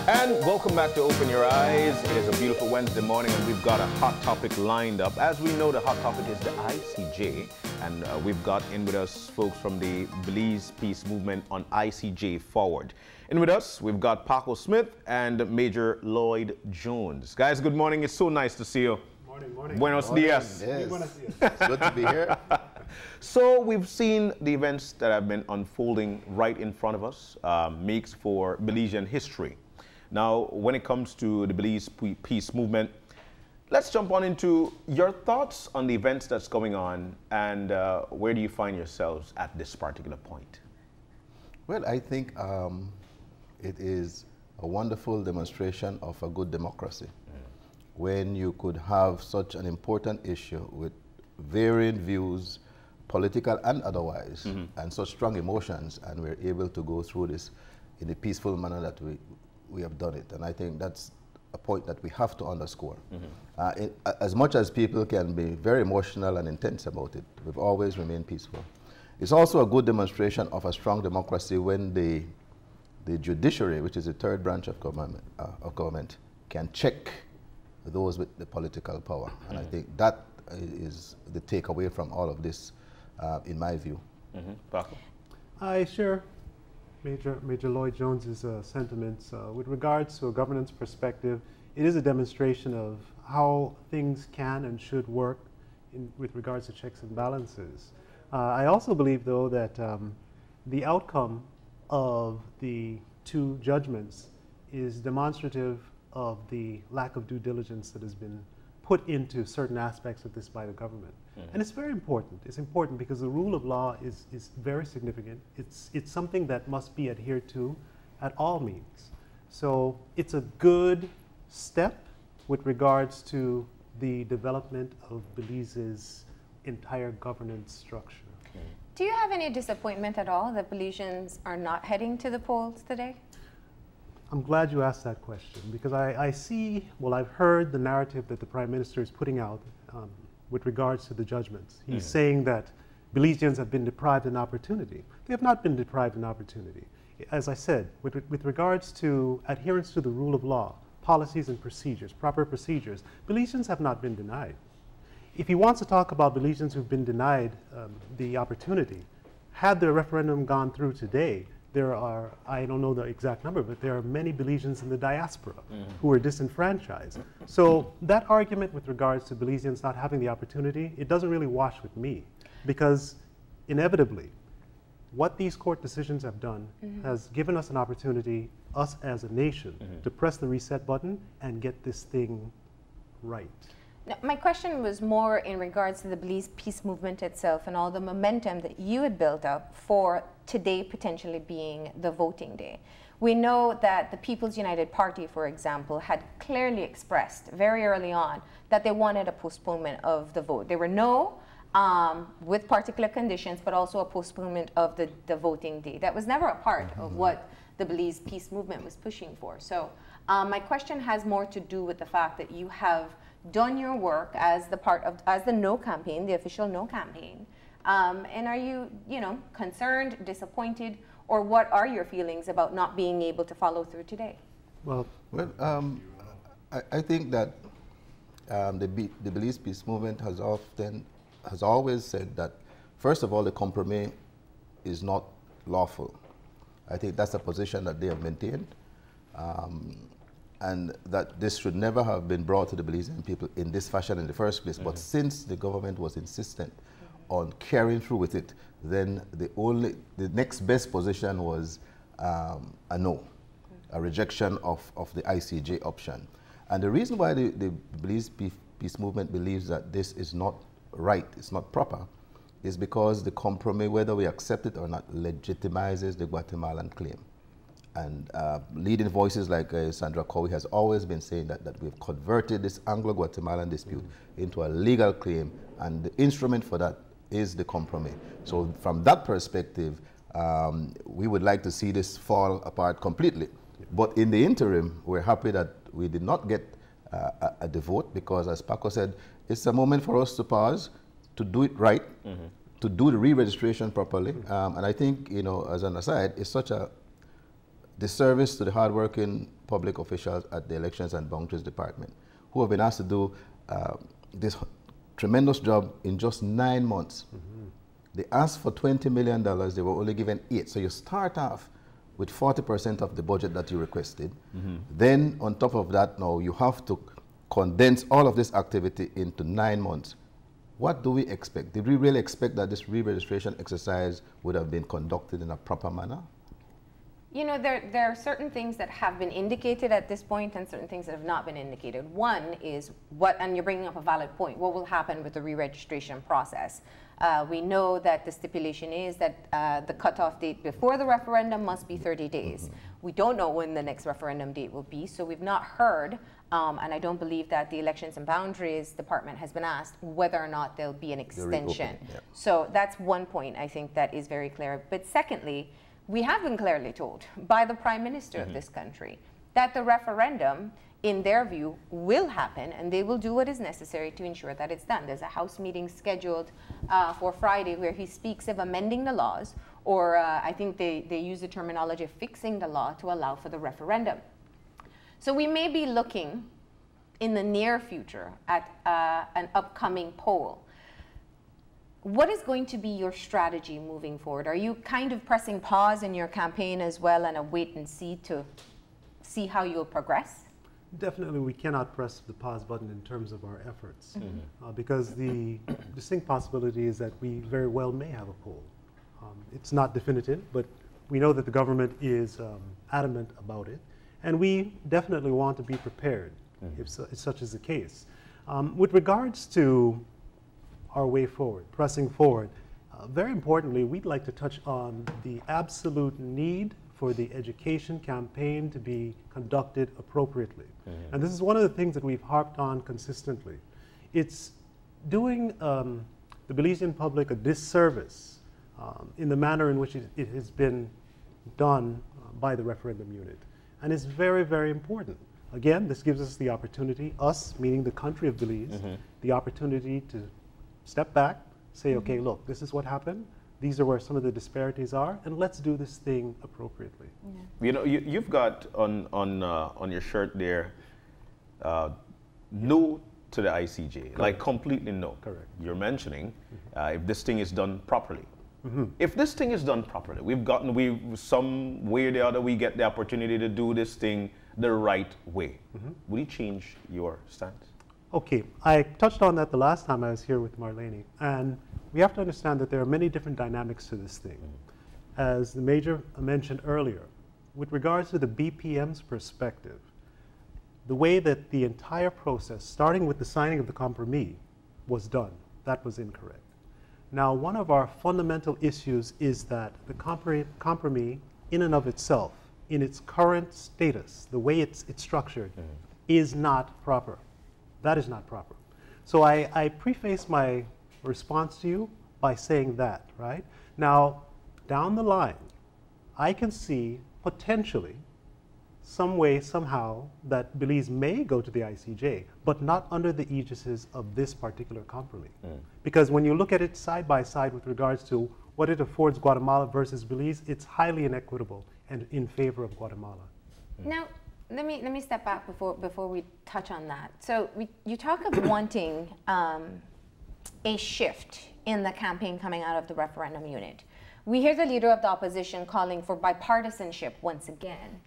And welcome back to Open Your Eyes. It is a beautiful Wednesday morning and we've got a hot topic lined up. As we know, the hot topic is the ICJ, and we've got in with us folks from the Belize Peace Movement on ICJ Forward. In with us, we've got Paco Smith and Major Lloyd Jones. Guys, good morning. It's so nice to see you. Morning. Buenos dias. Yes. Buenos dias. It's good to be here. So we've seen the events that have been unfolding right in front of us, makes for Belizean history. Now, when it comes to the Belize Peace Movement, let's jump on into your thoughts on the events that's going on, and where do you find yourselves at this particular point? Well, I think it is a wonderful demonstration of a good democracy. When you could have such an important issue with varying views, political and otherwise, and such strong emotions, and we're able to go through this in a peaceful manner that we have done it. And I think that's a point that we have to underscore. As much as people can be very emotional and intense about it, we've always remained peaceful. It's also a good demonstration of a strong democracy when the judiciary, which is the third branch of government, can check those with the political power. And I think that is the takeaway from all of this, in my view. Paco? I share Major Lloyd Jones's sentiments. With regards to a governance perspective, it is a demonstration of how things can and should work with regards to checks and balances. I also believe, though, that the outcome of the two judgments is demonstrative of the lack of due diligence that has been put into certain aspects of this by the government. And it's very important. It's important because the rule of law is very significant. It's something that must be adhered to at all means. So it's a good step with regards to the development of Belize's entire governance structure. Do you have any disappointment at all that Belizeans are not heading to the polls today? I'm glad you asked that question, because I see, well, I've heard the narrative that the Prime Minister is putting out with regards to the judgments. He's saying that Belizeans have been deprived an opportunity. They have not been deprived an opportunity. As I said, with regards to adherence to the rule of law, policies and procedures, proper procedures, Belizeans have not been denied. If he wants to talk about Belizeans who've been denied the opportunity, had the referendum gone through today, there are, I don't know the exact number, but there are many Belizeans in the diaspora who are disenfranchised. So that argument with regards to Belizeans not having the opportunity, it doesn't really wash with me, because inevitably, what these court decisions have done has given us an opportunity, us as a nation, to press the reset button and get this thing right. Now, my question was more in regards to the Belize Peace Movement itself and all the momentum that you had built up for today potentially being the voting day. We know that the People's United Party, for example, had clearly expressed very early on that they wanted a postponement of the vote. They were no, with particular conditions, but also a postponement of the voting day. That was never a part of what the Belize Peace Movement was pushing for. So my question has more to do with the fact that you have done your work as the no campaign, the official no campaign, and are you, concerned, disappointed, or what are your feelings about not being able to follow through today? Well, I think that the Belize Peace Movement has always said that, first of all, the compromise is not lawful. I think that's a position that they have maintained. And that this should never have been brought to the Belizean people in this fashion in the first place. But since the government was insistent on carrying through with it, then the next best position was a no, a rejection of the ICJ option. And the reason why the Belize Peace Movement believes that this is not right, it's not proper, is because the compromise, whether we accept it or not, legitimizes the Guatemalan claim. And leading voices like Sandra Cowie has always been saying that we've converted this Anglo-Guatemalan dispute into a legal claim, and the instrument for that is the compromise. So from that perspective, we would like to see this fall apart completely. But in the interim, we're happy that we did not get the vote, because as Paco said, it's a moment for us to pause, to do it right, to do the re-registration properly. And I think, as an aside, it's such a disservice to the hardworking public officials at the Elections and Boundaries Department, who have been asked to do this tremendous job in just 9 months. They asked for $20 million, they were only given 8. So you start off with 40% of the budget that you requested. Then on top of that, now you have to condense all of this activity into 9 months. What do we expect? Did we really expect that this re-registration exercise would have been conducted in a proper manner? You know, there are certain things that have been indicated at this point and certain things that have not been indicated. One is what, and you're bringing up a valid point, what will happen with the re-registration process? We know that the stipulation is that the cutoff date before the referendum must be 30 days. We don't know when the next referendum date will be, so we've not heard, and I don't believe that the Elections and Boundaries Department has been asked whether or not there'll be an extension. Yeah. So that's one point I think that is very clear. But secondly, we have been clearly told by the Prime Minister of this country that the referendum, in their view, will happen, and they will do what is necessary to ensure that it's done. There's a House meeting scheduled for Friday where he speaks of amending the laws, or I think they use the terminology of fixing the law to allow for the referendum. So we may be looking in the near future at an upcoming poll. What is going to be your strategy moving forward? Are you kind of pressing pause in your campaign as well and a wait and see to see how you'll progress? Definitely, we cannot press the pause button in terms of our efforts because the distinct possibility is that we very well may have a poll. It's not definitive, but we know that the government is adamant about it, and we definitely want to be prepared if such is the case. With regards to our way forward, pressing forward, very importantly, we'd like to touch on the absolute need for the education campaign to be conducted appropriately. And this is one of the things that we've harped on consistently. It's doing the Belizean public a disservice in the manner in which it has been done by the referendum unit. And it's very, very important. Again, this gives us the opportunity, us, meaning the country of Belize, the opportunity to step back, say, okay, look, this is what happened. These are where some of the disparities are, and let's do this thing appropriately. You know, you've got on your shirt there, no to the ICJ, correct. Like completely no. Correct. You're mentioning if this thing is done properly. If this thing is done properly, some way or the other, we get the opportunity to do this thing the right way. Will you change your stance? Okay, I touched on that the last time I was here with Marlene, and we have to understand that there are many different dynamics to this thing. As the Major mentioned earlier, with regards to the BPM's perspective, the way that the entire process, starting with the signing of the compromise, was done, that was incorrect. Now, one of our fundamental issues is that the compromise, in and of itself, in its current status, the way it's structured, is not proper. That is not proper. So I preface my response to you by saying that, right? Now, down the line, I can see potentially some way, somehow, that Belize may go to the ICJ, but not under the aegis of this particular compromise. Because when you look at it side by side with regards to what it affords Guatemala versus Belize, it's highly inequitable and in favor of Guatemala. Now, let me step back before we touch on that. So you talk of wanting a shift in the campaign coming out of the referendum unit. We hear the leader of the opposition calling for bipartisanship once again.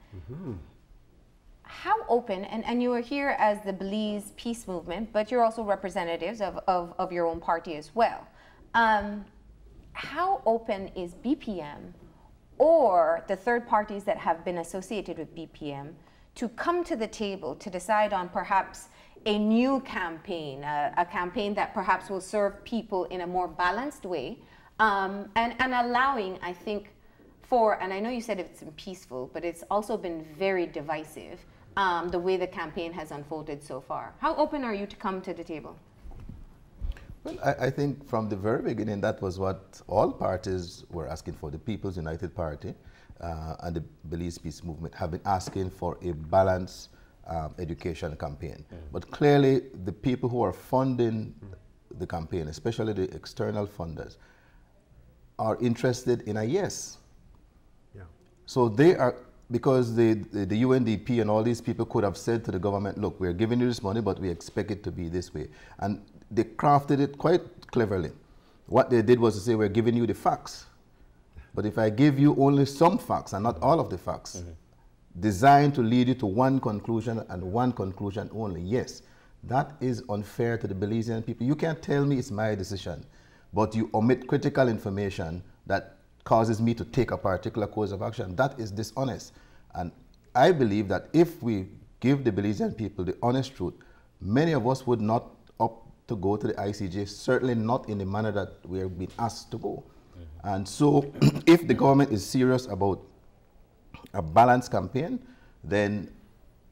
How open, and you are here as the Belize Peace Movement, but you're also representatives of your own party as well. How open is BPM or the third parties that have been associated with BPM to come to the table to decide on perhaps a new campaign, a campaign that perhaps will serve people in a more balanced way, and allowing, I think, and I know you said it's been peaceful, but it's also been very divisive, the way the campaign has unfolded so far. How open are you to come to the table? Well, I think from the very beginning, that was what all parties were asking for. The People's United Party and the Belize Peace Movement have been asking for a balanced education campaign. But clearly, the people who are funding the campaign, especially the external funders, are interested in a yes. So they are because the UNDP and all these people could have said to the government, look, we're giving you this money, but we expect it to be this way. And they crafted it quite cleverly. What they did was to say, we're giving you the facts. But if I give you only some facts and not all of the facts, designed to lead you to one conclusion and one conclusion only, yes, that is unfair to the Belizean people. You can't tell me it's my decision, but you omit critical information that causes me to take a particular course of action. That is dishonest. And I believe that if we give the Belizean people the honest truth, many of us would not opt to go to the ICJ, certainly not in the manner that we are being asked to go. And so if the government is serious about a balanced campaign, then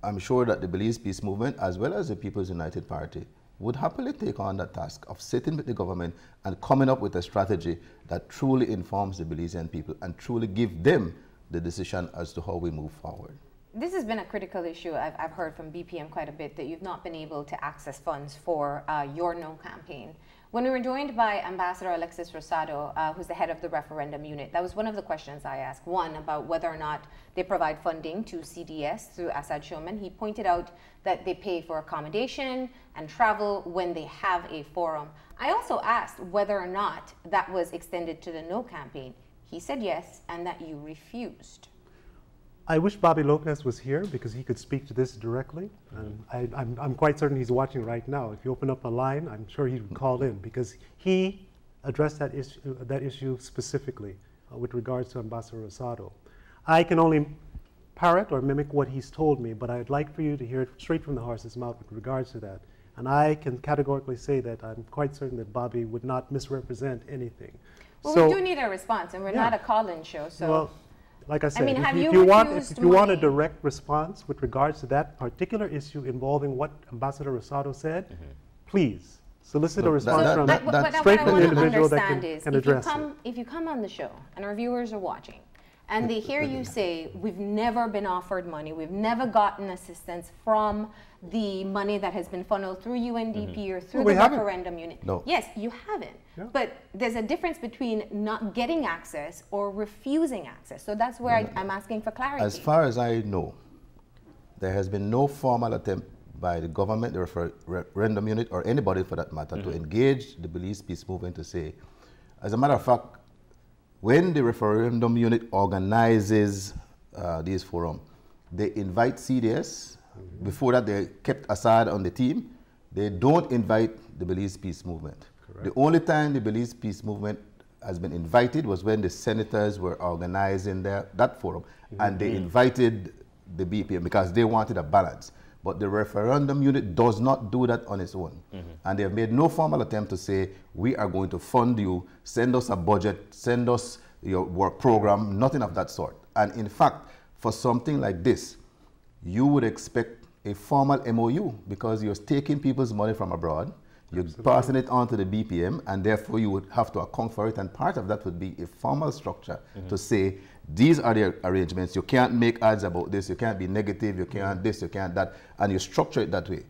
I'm sure that the Belize Peace Movement, as well as the People's United Party, would happily take on that task of sitting with the government and coming up with a strategy that truly informs the Belizean people and truly give them the decision as to how we move forward. This has been a critical issue. I've heard from BPM quite a bit that you've not been able to access funds for your No campaign. When we were joined by Ambassador Alexis Rosado, who's the head of the referendum unit, that was one of the questions I asked. One, about whether or not they provide funding to CDS through Assad Showman. He pointed out that they pay for accommodation and travel when they have a forum. I also asked whether or not that was extended to the No campaign. He said yes, and that you refused. I wish Bobby Lopez was here because he could speak to this directly. And I'm quite certain he's watching right now. If you open up a line, I'm sure he would call in because he addressed that issue specifically with regards to Ambassador Rosado. I can only parrot or mimic what he's told me, but I'd like for you to hear it straight from the horse's mouth with regards to that. And I can categorically say that I'm quite certain that Bobby would not misrepresent anything. Well, so, we do need a response, and we're not a call-in show, so... Well, like I said, I mean, if you want a direct response with regards to that particular issue involving what Ambassador Rosado said, please solicit a response straight from the individual that can address it. If you come on the show and our viewers are watching and they hear you say, we've never been offered money, we've never gotten assistance from the money that has been funneled through UNDP or through the referendum unit. No. Yes, you haven't. Yeah. But there's a difference between not getting access or refusing access. So that's where I'm asking for clarity. As far as I know, there has been no formal attempt by the government, the referendum unit, or anybody for that matter, to engage the Belize Peace Movement to say, as a matter of fact, when the referendum unit organizes these forums, they invite CDS. Before that, they kept Assad on the team. They don't invite the Belize Peace Movement. Correct. The only time the Belize Peace Movement has been invited was when the senators were organizing that forum, and they invited the BPM because they wanted a balance. But the referendum unit does not do that on its own. And they have made no formal attempt to say, we are going to fund you, send us a budget, send us your work program, nothing of that sort. And in fact, for something like this, you would expect a formal MOU because you're taking people's money from abroad, you're passing it on to the BPM, and therefore you would have to account for it. And part of that would be a formal structure to say, these are the arrangements. You can't make ads about this. You can't be negative. You can't this, you can't that. And you structure it that way.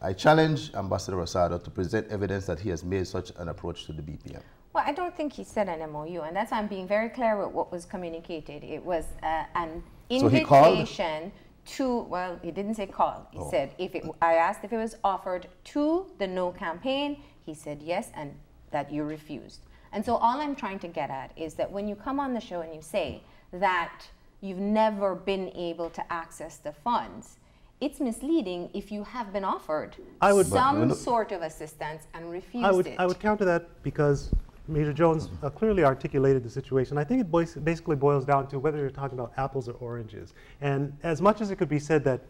I challenge Ambassador Rosado to present evidence that he has made such an approach to the BPM. Well, I don't think he said an MOU, and that's why I'm being very clear with what was communicated. It was an invitation to, well, he didn't say call. He said, I asked if it was offered to the No campaign. He said yes, and that you refused. And so all I'm trying to get at is that when you come on the show and you say that you've never been able to access the funds, it's misleading if you have been offered some sort of assistance and refused it. I would counter that because Major Jones clearly articulated the situation. I think it basically boils down to whether you're talking about apples or oranges. And as much as it could be said that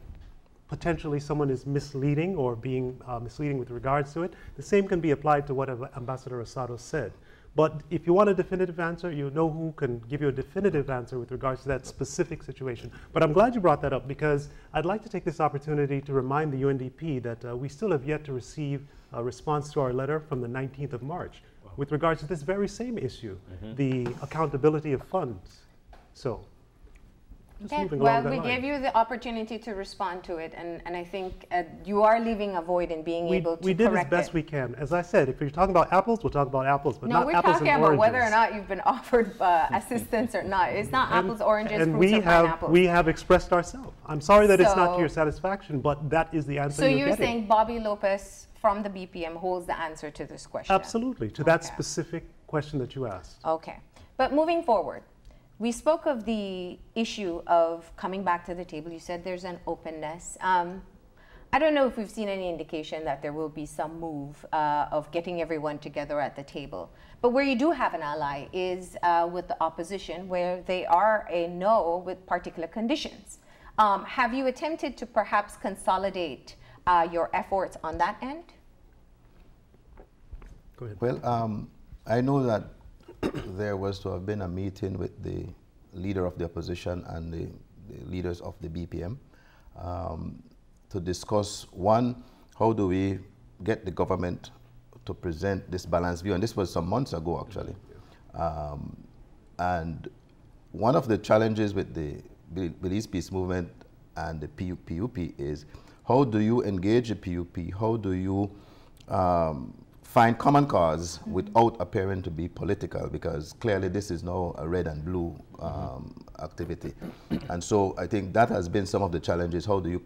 potentially someone is misleading or being misleading with regards to it, the same can be applied to what Ambassador Rosado said. But if you want a definitive answer, you know who can give you a definitive answer with regards to that specific situation. But I'm glad you brought that up because I'd like to take this opportunity to remind the UNDP that we still have yet to receive a response to our letter from the 19th of March with regards to this very same issue, the accountability of funds. So Okay, moving well, along that we line. gave you the opportunity to respond to it, and I think you are leaving a void in being able to We did as correct best it. we can. As I said, if you're talking about apples, we'll talk about apples, but No, not we're apples talking and about oranges. whether or not you've been offered assistance or not. It's not apples, oranges, and fruits, or pineapples. we have expressed ourselves. I'm sorry that it's not to So- your satisfaction, but that is the answer So you're you're getting. saying Bobby Lopez from the BPM holds the answer to this question? Absolutely, to that Okay. specific question that you asked. Okay. But moving forward, we spoke of the issue of coming back to the table. You said there's an openness. I don't know if we've seen any indication that there will be some move of getting everyone together at the table. But where you do have an ally is with the opposition, where they are a no with particular conditions. Have you attempted to perhaps consolidate your efforts on that end? Go ahead. Well, I know that there was to have been a meeting with the leader of the opposition and the leaders of the BPM to discuss, one, how do we get the government to present this balanced view, and this was some months ago actually. And one of the challenges with the Belize Peace Movement and the PUP is, how do you engage the PUP? How do you find common cause without appearing to be political? Because clearly this is now a red and blue activity. And so I think that has been some of the challenges. How do you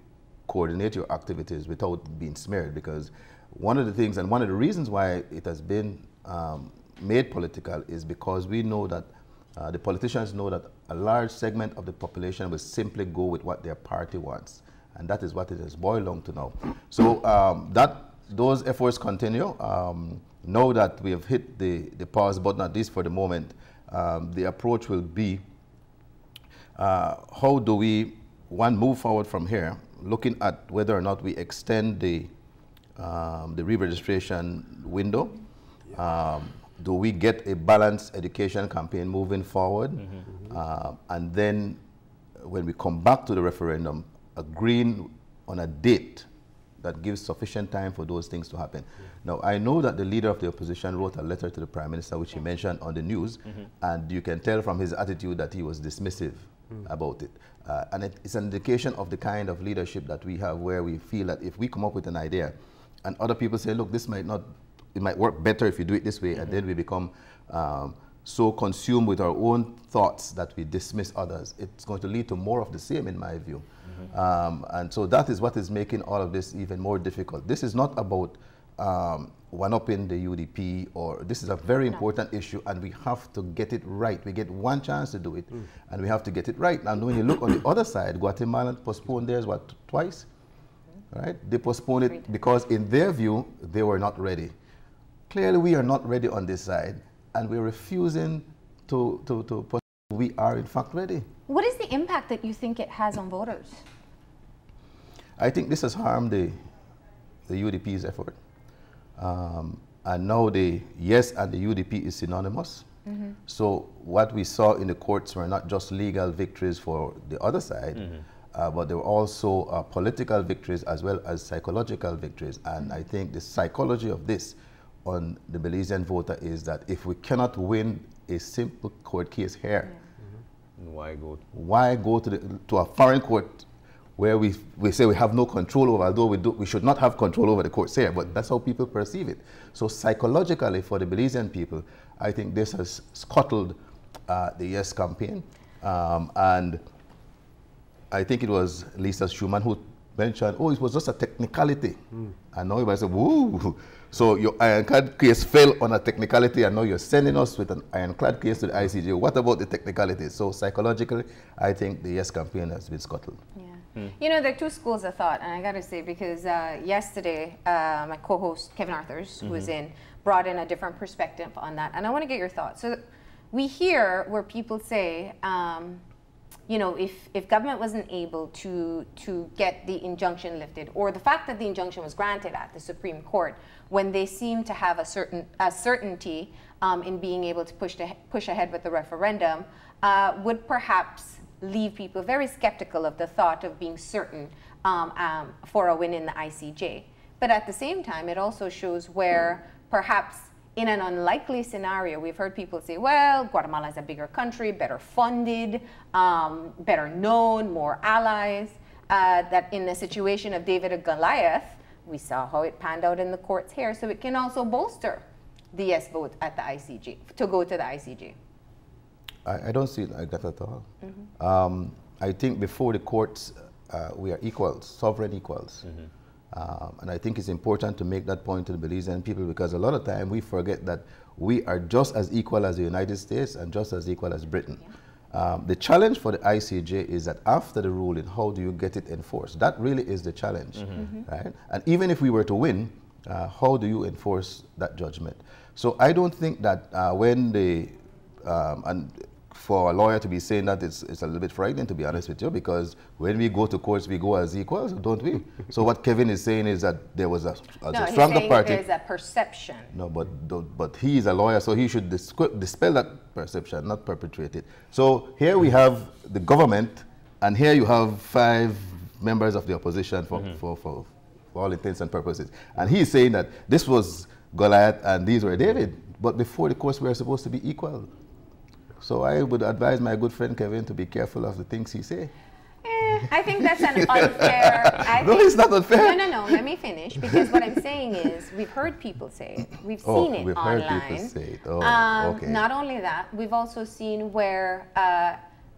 coordinate your activities without being smeared? Because one of the things, and one of the reasons why it has been made political, is because we know that the politicians know that a large segment of the population will simply go with what their party wants. And that is what it has boiled down to now. So those efforts continue. Now that we have hit the pause button, at least for the moment, the approach will be, how do we, one, move forward from here, looking at whether or not we extend the re-registration window. Do we get a balanced education campaign moving forward? And then when we come back to the referendum, agreeing on a date that gives sufficient time for those things to happen. Now, I know that the leader of the opposition wrote a letter to the Prime Minister, which he mentioned on the news, and you can tell from his attitude that he was dismissive about it. And it's an indication of the kind of leadership that we have, where we feel that if we come up with an idea and other people say, look, this might not, it might work better if you do it this way, and then we become so consumed with our own thoughts that we dismiss others, it's going to lead to more of the same, in my view. And so that is what is making all of this even more difficult. This is not about one-upping the UDP, or this is a very important issue, and we have to get it right. We get one chance to do it, and we have to get it right. And when you look on the other side, Guatemala postponed theirs, what, twice? Right? They postponed it because in their view, they were not ready. Clearly, we are not ready on this side, and we're refusing to postpone. We are, in fact, ready. What is the impact that you think it has on voters? I think this has harmed the UDP's effort. And now the yes and the UDP is synonymous. So what we saw in the courts were not just legal victories for the other side, but there were also political victories as well as psychological victories. And I think the psychology of this on the Belizean voter is that if we cannot win a simple court case here, Why go to a foreign court where we say we have no control over, although we should not have control over the courts here, but that's how people perceive it. So psychologically, for the Belizean people, I think this has scuttled the yes campaign. And I think it was Lisa Schumann who mentioned, oh, it was just a technicality. And now everybody said, woo. So your ironclad case fell on a technicality, and now you're sending us with an ironclad case to the ICJ. What about the technicalities? So psychologically, I think the yes campaign has been scuttled. You know, there are two schools of thought, and I got to say, because yesterday, my co-host, Kevin Arthurs, who was in, brought in a different perspective on that. And I want to get your thoughts. So we hear where people say, you know, if government wasn't able to get the injunction lifted, or the fact that the injunction was granted at the Supreme Court, when they seem to have a certainty in being able to push ahead with the referendum, would perhaps leave people very skeptical of the thought of being certain for a win in the ICJ. But at the same time, it also shows where perhaps in an unlikely scenario, we've heard people say, well, Guatemala is a bigger country, better funded, better known, more allies, that in a situation of David and Goliath, we saw how it panned out in the courts here, so it can also bolster the yes vote at the ICJ, to go to the ICJ. I don't see it like that at all. I think before the courts, we are equals, sovereign equals. And I think it's important to make that point to the Belizean people, because a lot of time we forget that we are just as equal as the United States and just as equal as Britain. The challenge for the ICJ is that after the ruling, how do you get it enforced? That really is the challenge, right? And even if we were to win, how do you enforce that judgment? So I don't think that when the, and for a lawyer to be saying that, it's a little bit frightening, to be honest with you, because when we go to courts, we go as equals, don't we? So what Kevin is saying is that there was a stronger party. There's a perception. No, but he is a lawyer, so he should dispel that perception, not perpetuate it. So here we have the government, and here you have 5 members of the opposition for all intents and purposes. And he is saying that this was Goliath and these were David. But before the courts, we are supposed to be equal. So I would advise my good friend Kevin to be careful of the things he say. I think that's an unfair... No, it's not unfair. No, let me finish. Because what I'm saying is, we've heard people say it. We've seen it online. Heard people say it. Okay. Not only that, we've also seen where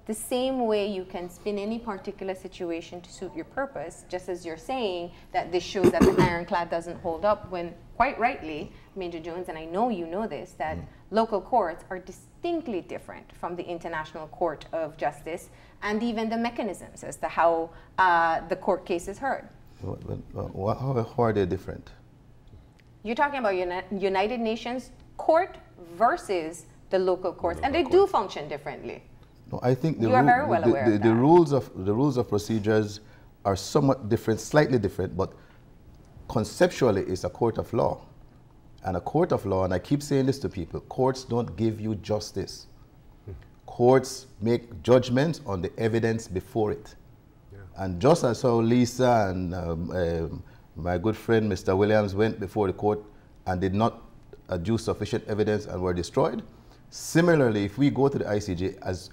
the same way you can spin any particular situation to suit your purpose, just as you're saying that this shows that the ironclad doesn't hold up, when quite rightly, Major Jones, and I know you know this, that local courts are distinctly different from the International Court of Justice, and even the mechanisms as to how the court case is heard. How are they different? You're talking about United Nations court versus the local courts, and they do function differently. No, I think you are very well aware of that. The rules of procedures are somewhat different, slightly different, but conceptually it's a court of law. And a court of law, and I keep saying this to people, courts don't give you justice. Courts make judgments on the evidence before it. And just as how Lisa and my good friend Mr. Williams went before the court and did not adduce sufficient evidence and were destroyed, similarly, if we go to the ICJ,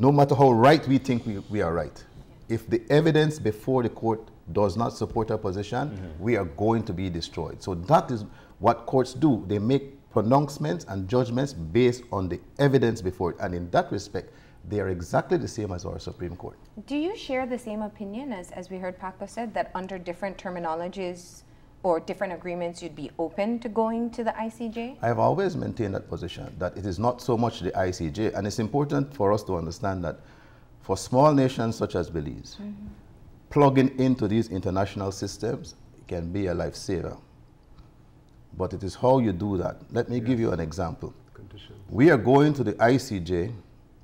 no matter how right we think we are right, if the evidence before the court does not support our position, we are going to be destroyed. So that is what courts do. They make pronouncements and judgments based on the evidence before it. And in that respect, they are exactly the same as our Supreme Court. Do you share the same opinion as we heard Paco said, that under different terminologies or different agreements, you'd be open to going to the ICJ? I've always maintained that position, that it is not so much the ICJ. And it's important for us to understand that for small nations such as Belize, plugging into these international systems can be a lifesaver. But it is how you do that. Let me give you an example. We are going to the ICJ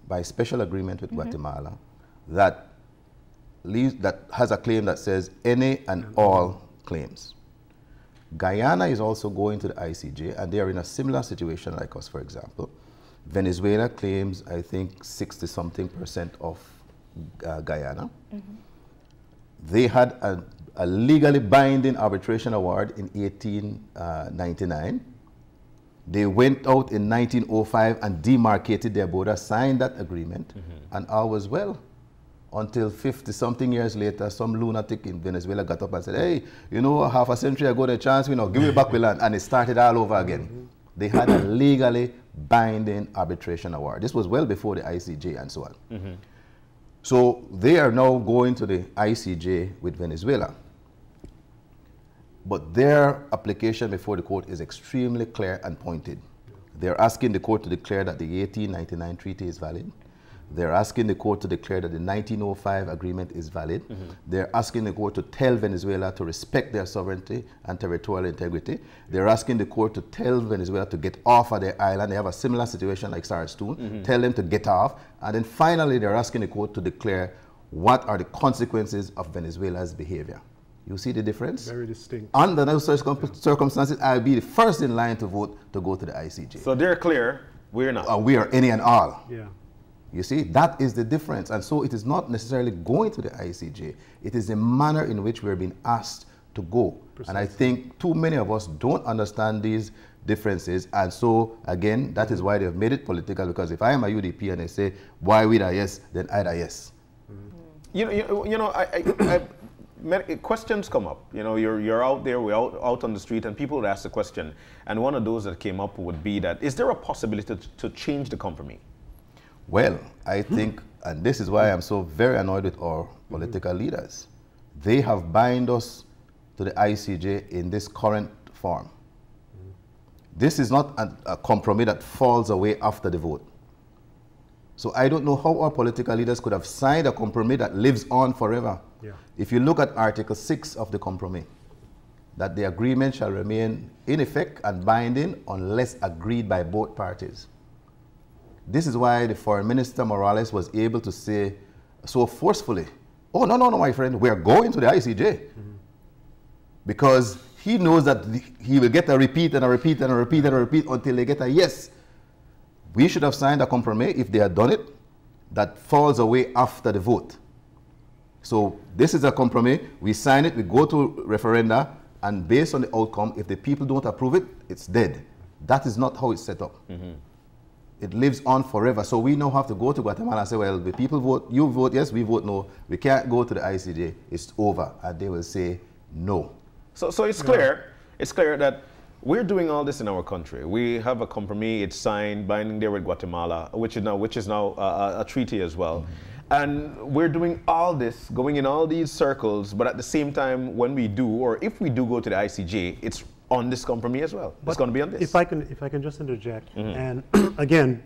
by special agreement with Guatemala that has a claim that says any and all claims. Guyana is also going to the ICJ, and they are in a similar situation like us, for example. Venezuela claims, I think, 60-something% of Guyana. They had a legally binding arbitration award in 1899. They went out in 1905 and demarcated their border, signed that agreement, and all was well. Until 50-something years later, some lunatic in Venezuela got up and said, hey, you know, half a century ago, the chance, you know, give me back the land. And it started all over again. They had a legally binding arbitration award. This was well before the ICJ and so on. So they are now going to the ICJ with Venezuela. But their application before the court is extremely clear and pointed. They're asking the court to declare that the 1899 treaty is valid. They're asking the court to declare that the 1905 agreement is valid. They're asking the court to tell Venezuela to respect their sovereignty and territorial integrity. They're asking the court to tell Venezuela to get off of their island. They have a similar situation like Sarstoon. Tell them to get off. And then finally, they're asking the court to declare what are the consequences of Venezuela's behavior. You see the difference? Very distinct. Under those circumstances, I'll be the first in line to vote to go to the ICJ. So they're clear, we're not. We are any and all. Yeah. You see, that is the difference. And so it is not necessarily going to the ICJ. It is the manner in which we're being asked to go. Precisely. And I think too many of us don't understand these differences. And so, again, that is why they have made it political, because if I am a UDP and they say, why we a yes, then I a yes. Many questions come up. You're out there, we're out on the street, and people would ask the question. And one of those that came up would be that, is there a possibility to change the compromise? Well, I think, and this is why I'm so very annoyed with our political leaders. They have bound us to the ICJ in this current form. This is not a compromise that falls away after the vote. So I don't know how our political leaders could have signed a compromise that lives on forever. Yeah. If you look at Article 6 of the compromise, that the agreement shall remain in effect and binding unless agreed by both parties. This is why the Foreign Minister Morales was able to say so forcefully, oh, no, my friend, we're going to the ICJ. Because he knows that he will get a repeat and a repeat and a repeat and a repeat until they get a yes. We should have signed a compromise, if they had done it, that falls away after the vote. So this is a compromise. We sign it, we go to referenda, and based on the outcome, if the people don't approve it, it's dead. That is not how it's set up. It lives on forever. So we now have to go to Guatemala and say, well, the people vote, you vote yes, we vote no. We can't go to the ICJ. It's over. And they will say no. So it's clear. It's clear that we're doing all this in our country. We have a compromise. It's signed, binding there with Guatemala, which is now a treaty as well. And we're doing all this, going in all these circles, but at the same time, when we do, or if we do go to the ICJ, it's on this compromise as well. But it's going to be on this. If I can just interject, and again,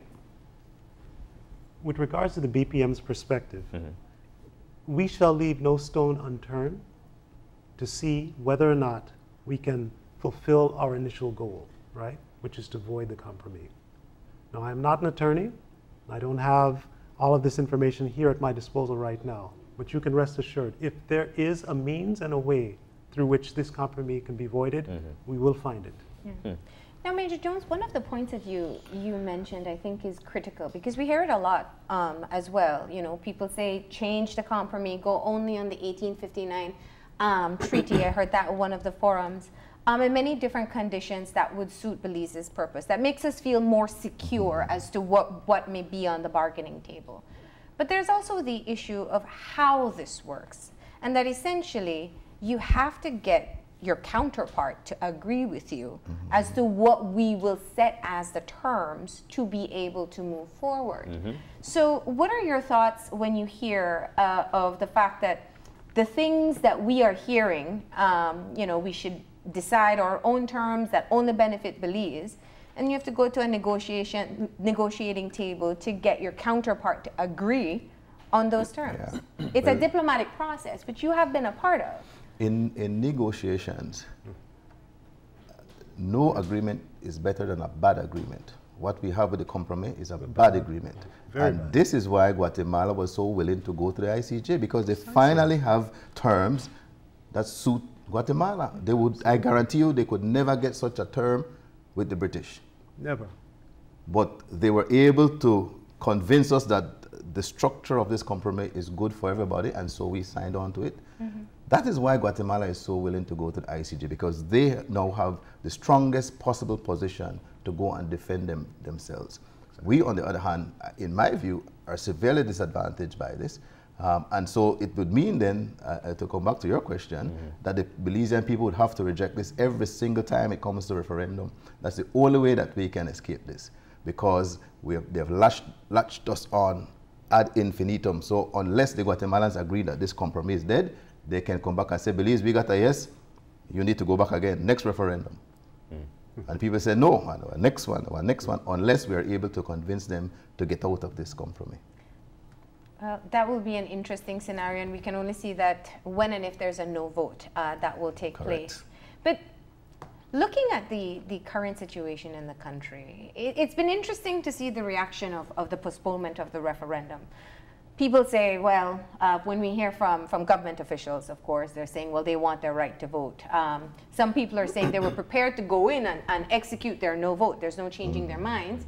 with regards to the BPM's perspective, we shall leave no stone unturned to see whether or not we can fulfill our initial goal, right? Which is to void the compromise. Now, I'm not an attorney. I don't have all of this information here at my disposal right now, but you can rest assured, if there is a means and a way through which this compromise can be voided, we will find it. Now, Major Jones, one of the points that you mentioned, I think, is critical, because we hear it a lot as well. People say, change the compromise, go only on the 1859 treaty. I heard that at one of the forums. And many different conditions that would suit Belize's purpose, that makes us feel more secure as to what may be on the bargaining table. But there's also the issue of how this works, and that essentially you have to get your counterpart to agree with you as to what we will set as the terms to be able to move forward. So what are your thoughts when you hear of the fact that the things that we are hearing, we should decide our own terms that only benefit Belize, and you have to go to a negotiating table to get your counterpart to agree on those terms. It's a diplomatic process, which you have been a part of. In negotiations, no agreement is better than a bad agreement. What we have with the compromise is a bad agreement. And this is why Guatemala was so willing to go to the ICJ, because they finally have terms that suit Guatemala. They would, I guarantee you, they could never get such a term with the British. Never. But they were able to convince us that the structure of this compromise is good for everybody, and so we signed on to it. That is why Guatemala is so willing to go to the ICJ, because they now have the strongest possible position to go and defend themselves. We, on the other hand, in my view, are severely disadvantaged by this. And so it would mean then, to come back to your question, that the Belizean people would have to reject this every single time it comes to referendum. That's the only way that we can escape this, because they've latched us on ad infinitum. So unless the Guatemalans agree that this compromise is dead, they can come back and say, Belize, we got a yes, you need to go back again, next referendum. And people say, no, our next one, unless we are able to convince them to get out of this compromise. That will be an interesting scenario, and we can only see that when and if there's a no vote, that will take place. But looking at the current situation in the country, it's been interesting to see the reaction of the postponement of the referendum. People say, well, when we hear from government officials, of course, they're saying, well, they want their right to vote. Some people are saying they were prepared to go in and execute their no vote. There's no changing their minds.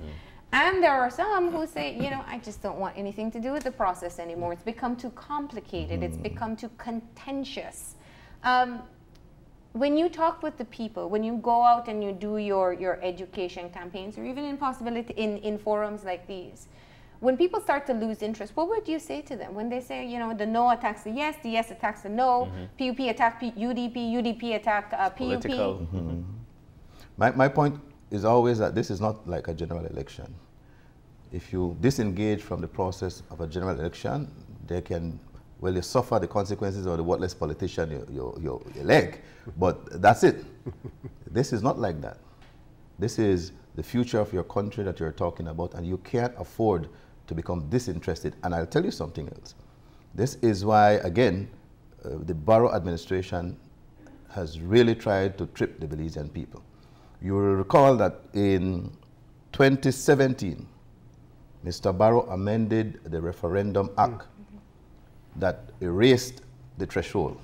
And there are some who say, I just don't want anything to do with the process anymore. It's become too complicated. It's become too contentious. when you talk with the people, when you go out and you do your education campaigns, or even in forums like these, when people start to lose interest, what would you say to them when they say, you know, the no attacks the yes attacks the no, PUP attacked UDP, UDP attacked PUP? Political. My point is always that this is not like a general election. If you disengage from the process of a general election, they can, well, you suffer the consequences of the worthless politician you elect, but that's it. This is not like that. This is the future of your country that you're talking about, and you can't afford to become disinterested. And I'll tell you something else. This is why, again, the Barrow administration has really tried to trip the Belizean people. You will recall that in 2017, Mr. Barrow amended the Referendum Act that erased the threshold.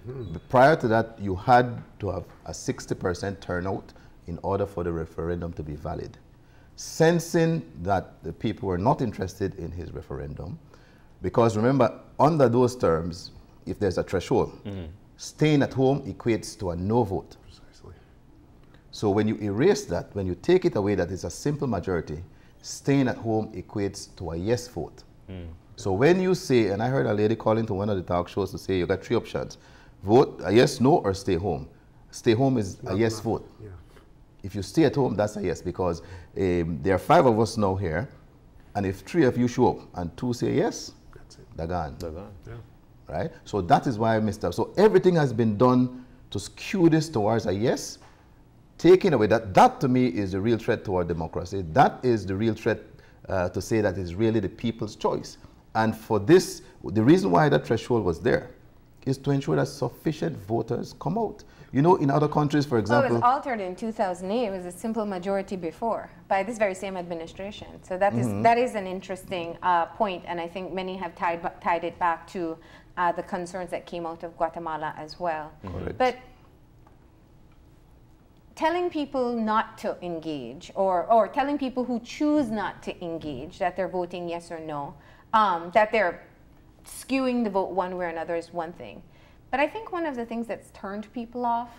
But prior to that, you had to have a 60% turnout in order for the referendum to be valid. Sensing that the people were not interested in his referendum, because remember, under those terms, if there's a threshold, staying at home equates to a no vote. Precisely. So when you erase that, when you take it away that it's a simple majority, staying at home equates to a yes vote. So when you say, and I heard a lady calling to one of the talk shows to say you got 3 options, vote a yes, no, or stay home. Stay home is a yes vote. Yeah. If you stay at home, that's a yes, because there are 5 of us now here, and if 3 of you show up and 2 say yes, That's it. they're gone. They're gone. Yeah. Right? So that is why so everything has been done to skew this towards a yes, taking away that to me is the real threat toward democracy. That is the real threat to say that it's really the people's choice. And for this, the reason why that threshold was there is to ensure that sufficient voters come out. You know, in other countries, for example... Well, it was altered in 2008. It was a simple majority before, by this very same administration. So that is an interesting point, and I think many have tied it back to the concerns that came out of Guatemala as well. Correct. But telling people not to engage, or telling people who choose not to engage that they're voting yes or no, that they're skewing the vote one way or another is one thing. But I think one of the things that's turned people off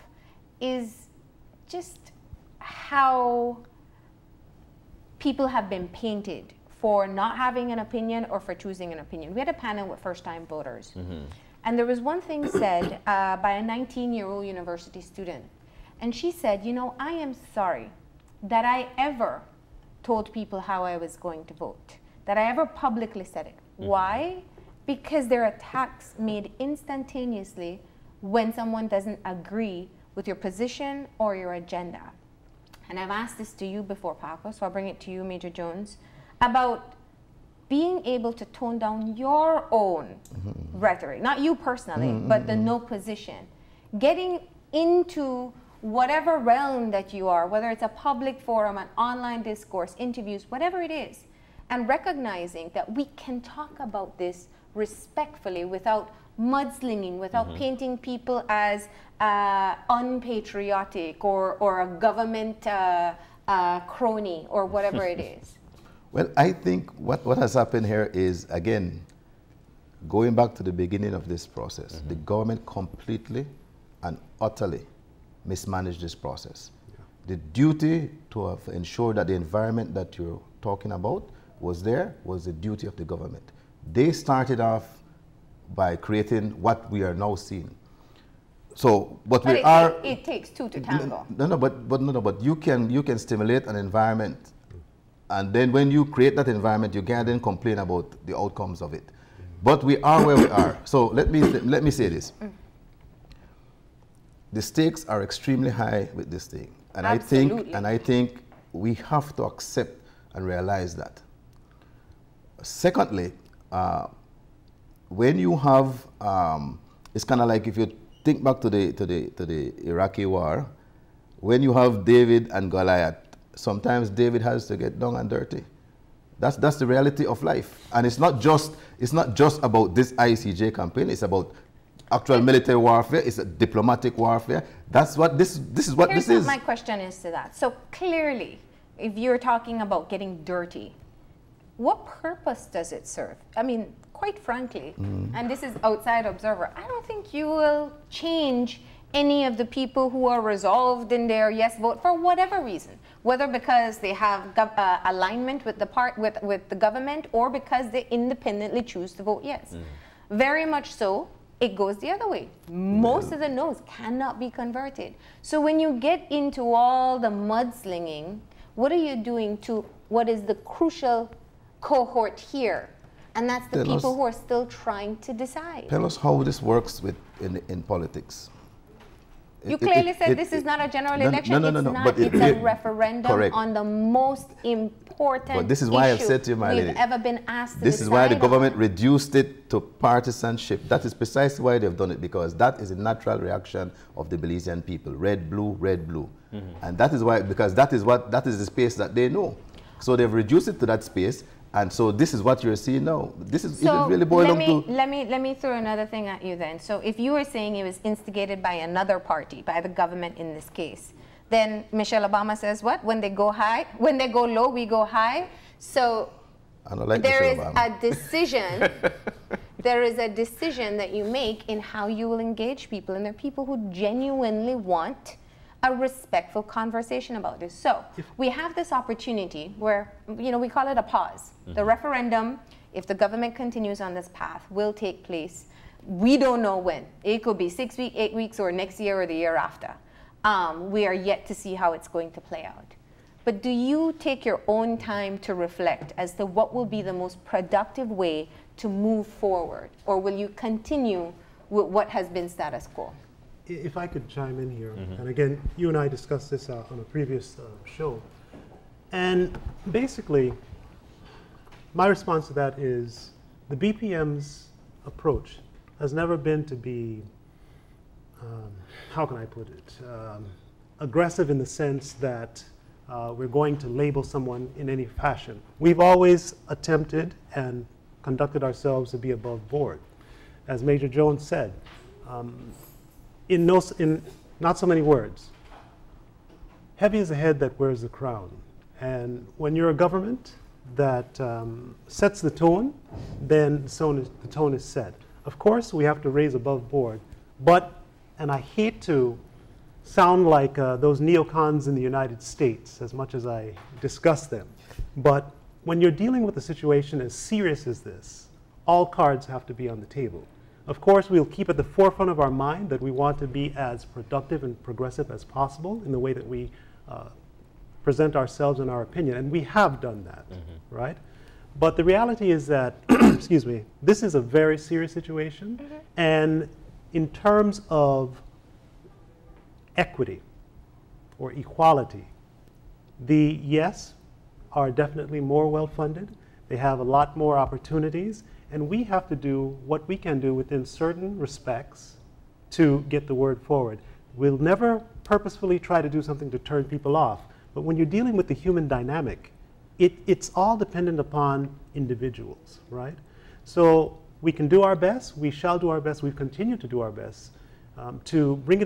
is just how people have been painted for not having an opinion or for choosing an opinion. We had a panel with first-time voters. And there was one thing said by a 19-year-old university student. And she said, you know, I am sorry that I ever told people how I was going to vote, that I ever publicly said it. Why? Because there are attacks made instantaneously when someone doesn't agree with your position or your agenda. And I've asked this to you before, Paco, so I'll bring it to you, Major Jones, about being able to tone down your own rhetoric, not you personally, but the no position. Getting into whatever realm that you are, whether it's a public forum, an online discourse, interviews, whatever it is, and recognizing that we can talk about this respectfully without mudslinging, without painting people as unpatriotic or a government crony or whatever it is. Well, I think what has happened here is, again, going back to the beginning of this process, the government completely and utterly mismanaged this process. The duty to have ensured that the environment that you're talking about was the duty of the government. They started off by creating what we are now seeing. So, but it takes 2 to tango. But you can stimulate an environment, and then when you create that environment, you can then complain about the outcomes of it. But we are where we are. So let me say this: the stakes are extremely high with this thing, and Absolutely. I think we have to accept and realize that. Secondly, when you have, it's kind of like if you think back to the Iraqi war, when you have David and Goliath, sometimes David has to get down and dirty. That's the reality of life, and it's not just about this ICJ campaign. It's about actual military warfare. It's a diplomatic warfare. That's what this is. What Here's this is. My question is to that. So clearly, if you're talking about getting dirty, what purpose does it serve? I mean, quite frankly, and this is outside observer, I don't think you will change any of the people who are resolved in their yes vote for whatever reason, whether because they have alignment with the government or because they independently choose to vote yes. Very much so, it goes the other way. Most of the no's cannot be converted. So when you get into all the mudslinging, what are you doing to what is the crucial cohort here? And that's the people who are still trying to decide. Tell us how this works in politics. You clearly said this is not a general election. It's a referendum on the most important but this is why I've said to you, my lady, we've ever been asked to this is why the government reduced it to partisanship. That is precisely why they've done it, because that is a natural reaction of the Belizean people. Red, blue, red, blue. And that is why, because that is the space that they know. So they've reduced it to that space. And so this is what you're seeing now. This is so really boiling down to... Let me throw another thing at you then. So if you were saying it was instigated by another party, by the government in this case, then Michelle Obama says what? When they go high, when they go low, we go high. So there is a decision. There is a decision that you make in how you will engage people. And there are people who genuinely want a respectful conversation about this. So we have this opportunity where, you know, we call it a pause. The referendum, if the government continues on this path, will take place. We don't know when. It could be 6 weeks, 8 weeks, or next year or the year after. We are yet to see how it's going to play out. But do you take your own time to reflect as to what will be the most productive way to move forward? Or will you continue with what has been status quo? If I could chime in here, and again, you and I discussed this on a previous show, and basically, my response to that is the BPM's approach has never been to be, how can I put it, aggressive in the sense that we're going to label someone in any fashion. We've always attempted and conducted ourselves to be above board. As Major Jones said, in not so many words, heavy is the head that wears the crown. And when you're a government that sets the tone, then the tone is set. Of course, we have to raise above board, but, and I hate to sound like those neocons in the United States, as much as I discuss them, but when you're dealing with a situation as serious as this, all cards have to be on the table. Of course, we'll keep at the forefront of our mind that we want to be as productive and progressive as possible in the way that we present ourselves and our opinion, and we have done that, right? But the reality is that, excuse me, this is a very serious situation, and in terms of equity or equality, the yes are definitely more well-funded. They have a lot more opportunities. And we have to do what we can do within certain respects to get the word forward. We'll never purposefully try to do something to turn people off. But when you're dealing with the human dynamic, it's all dependent upon individuals, right? So we can do our best. We shall do our best. We continue to do our best to bring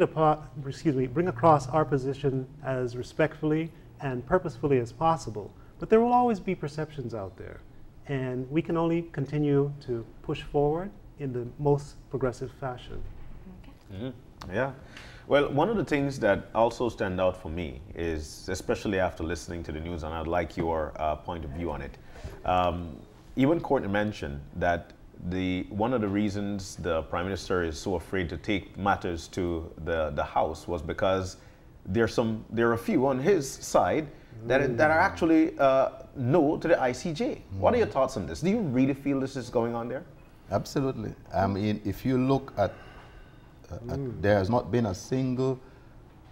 across our position as respectfully and purposefully as possible. But there will always be perceptions out there. And we can only continue to push forward in the most progressive fashion. Yeah. Well, one of the things that also stand out for me is, especially after listening to the news, and I'd like your point of view on it. Even Courtney mentioned that one of the reasons the Prime Minister is so afraid to take matters to the House was because there are a few on his side that are actually no to the ICJ. What are your thoughts on this? Do you really feel this is going on there? Absolutely. I mean, if you look at, there has not been a single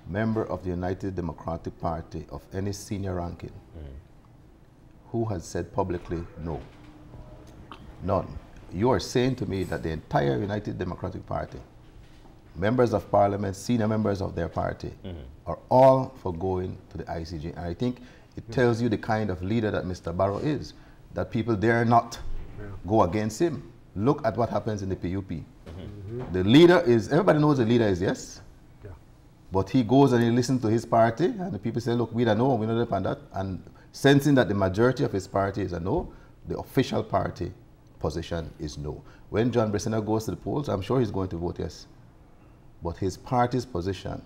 member of the United Democratic Party of any senior ranking who has said publicly no. None. You are saying to me that the entire United Democratic Party, members of parliament, senior members of their party, are all for going to the ICJ. And I think it tells you the kind of leader that Mr. Barrow is, that people dare not go against him. Look at what happens in the PUP. The leader is, everybody knows the leader is yes, but he goes and he listens to his party, and the people say, look, we don't know, we don't depend on that. And sensing that the majority of his party is a no, the official party position is no. When John Bressiner goes to the polls, I'm sure he's going to vote yes. but his party's position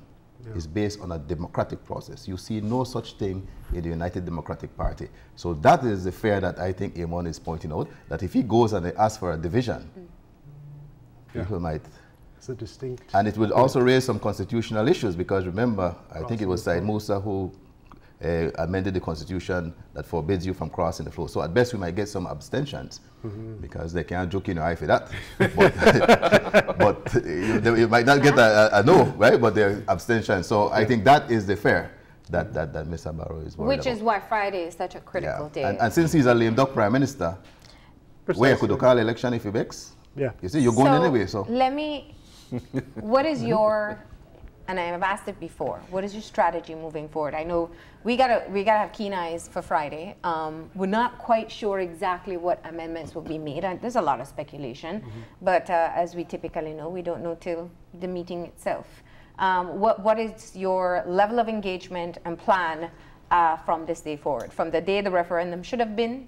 is based on a democratic process. You see no such thing in the United Democratic Party. So that is the fear that I think Amon is pointing out, that if he goes and asks for a division, people might... It's a distinct... And it will also raise some constitutional issues, because remember, I think it was Said Musa who amended the constitution that forbids you from crossing the floor. So at best we might get some abstentions, because they can't joke in your eye for that. But you might not get a no, right? But they're abstentions. So I think that is the fear that Mr. Barrow is worried Which about. is why Friday is such a critical day. And since he's a lame duck prime minister, where could you call election if he begs? Yeah. You see, you're going anyway. So let me, what is your, and I have asked it before, what is your strategy moving forward? I know we gotta have keen eyes for Friday. We're not quite sure exactly what amendments will be made. And there's a lot of speculation, but as we typically know, we don't know till the meeting itself. What is your level of engagement and plan from this day forward, from the day the referendum should have been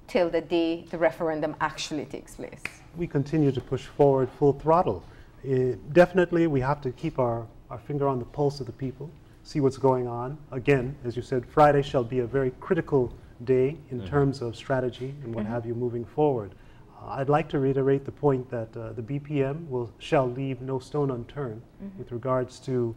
till the day the referendum actually takes place? We continue to push forward full throttle. Definitely, we have to keep our finger on the pulse of the people, see what's going on. Again, as you said, Friday shall be a very critical day in terms of strategy and what have you moving forward. I'd like to reiterate the point that the BPM shall leave no stone unturned with regards to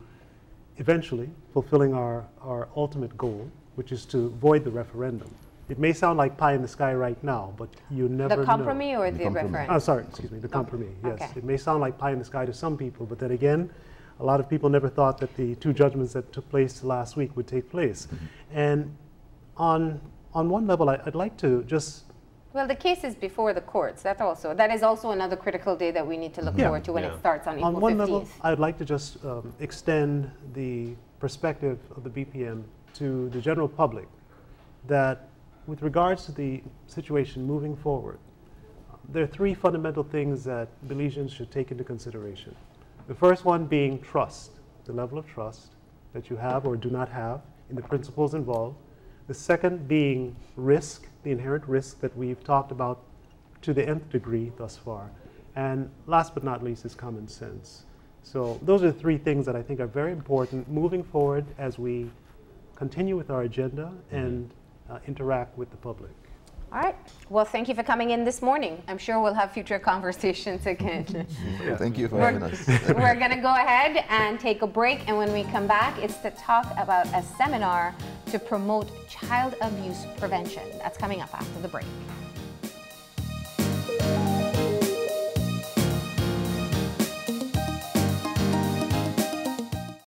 eventually fulfilling our ultimate goal, which is to void the referendum. It may sound like pie in the sky right now, but you never know. The compromise or the referendum? Oh, sorry, excuse me, the compromise, yes. Okay. It may sound like pie in the sky to some people, but then again, a lot of people never thought that the two judgments that took place last week would take place. And on one level, I'd like to just... Well, the case is before the courts. That is also another critical day that we need to look forward to when it starts on April 15th. On one level, I'd like to just extend the perspective of the BPM to the general public that with regards to the situation moving forward, there are three fundamental things that Belizeans should take into consideration. The first one being trust, the level of trust that you have or do not have in the principles involved. The second being risk, the inherent risk that we've talked about to the nth degree thus far. And last but not least is common sense. So those are the three things that I think are very important moving forward as we continue with our agenda and interact with the public. All right. Well, thank you for coming in this morning. I'm sure we'll have future conversations again. Thank you for having us. We're going to go ahead and take a break. And when we come back, it's to talk about a seminar to promote child abuse prevention. That's coming up after the break.